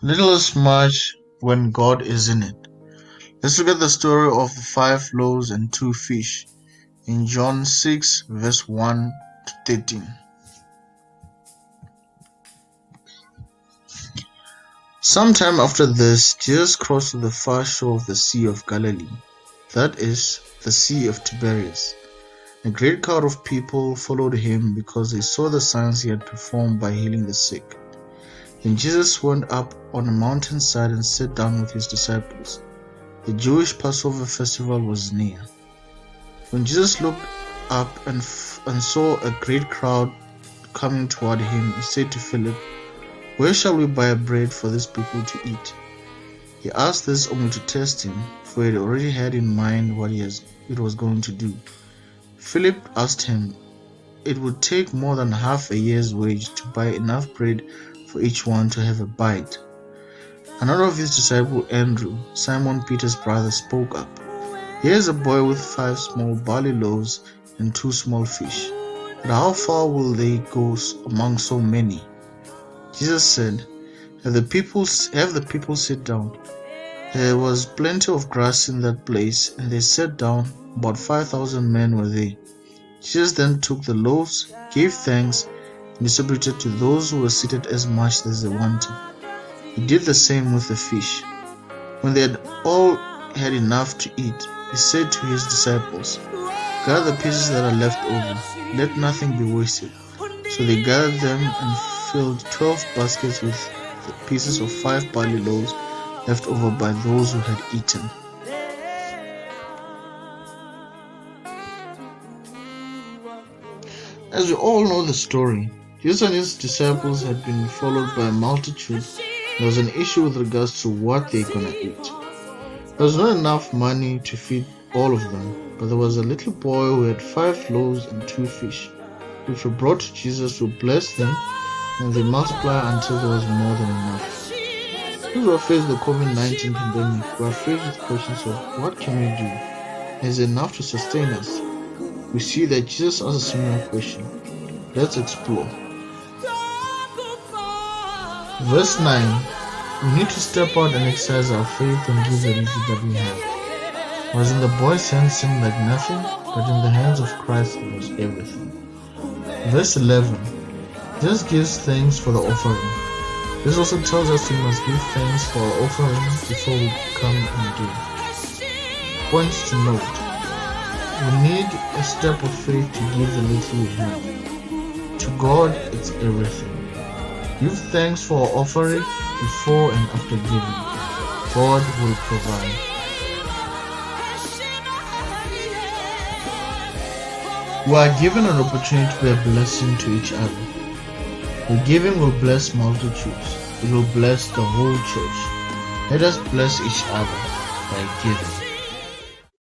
Little is much when God is in it. Let's look at the story of the 5 loaves and 2 fish in John 6, verse 1 to 13. Sometime after this, Jesus crossed to the far shore of the Sea of Galilee, that is, the Sea of Tiberias. A great crowd of people followed him because they saw the signs he had performed by healing the sick. Then Jesus went up on a mountainside and sat down with his disciples. The Jewish Passover festival was near. When Jesus looked up and saw a great crowd coming toward him, he said to Philip, "Where shall we buy bread for these people to eat?" He asked this only to test him, for he had already had in mind what it was going to do. Philip asked him, "It would take more than half a year's wage to buy enough bread for each one to have a bite." Another of his disciples, Andrew, Simon Peter's brother, spoke up. "Here is a boy with 5 small barley loaves and 2 small fish. But how far will they go among so many?" Jesus said, Have the people sit down." There was plenty of grass in that place, and they sat down. About 5,000 men were there. Jesus then took the loaves, gave thanks, and distributed to those who were seated as much as they wanted. He did the same with the fish. When they had all had enough to eat, he said to his disciples, "Gather the pieces that are left over. Let nothing be wasted." So they gathered them and filled 12 baskets with the pieces of 5 barley loaves left over by those who had eaten. As we all know the story, Jesus and his disciples had been followed by a multitude. There was an issue with regards to what they were going to eat. There was not enough money to feed all of them, but there was a little boy who had 5 loaves and 2 fish, which were brought to Jesus, who blessed them, and they multiplied until there was more than enough. Those who are faced with the COVID-19 pandemic, we are faced with questions of what can we do? Is it enough to sustain us? We see that Jesus asked a similar question. Let's explore. Verse 9. We need to step out and exercise our faith and give the little that we have. Was in the boy's hands seemed like nothing, but in the hands of Christ it was everything. Verse 11. Jesus gives thanks for the offering. This also tells us we must give thanks for our offering before we come and give. Points to note. We need a step of faith to give the little we have. To God, it's everything. Give thanks for our offering before and after giving. God will provide. We are given an opportunity to be a blessing to each other. The giving will bless multitudes. It will bless the whole church. Let us bless each other by giving.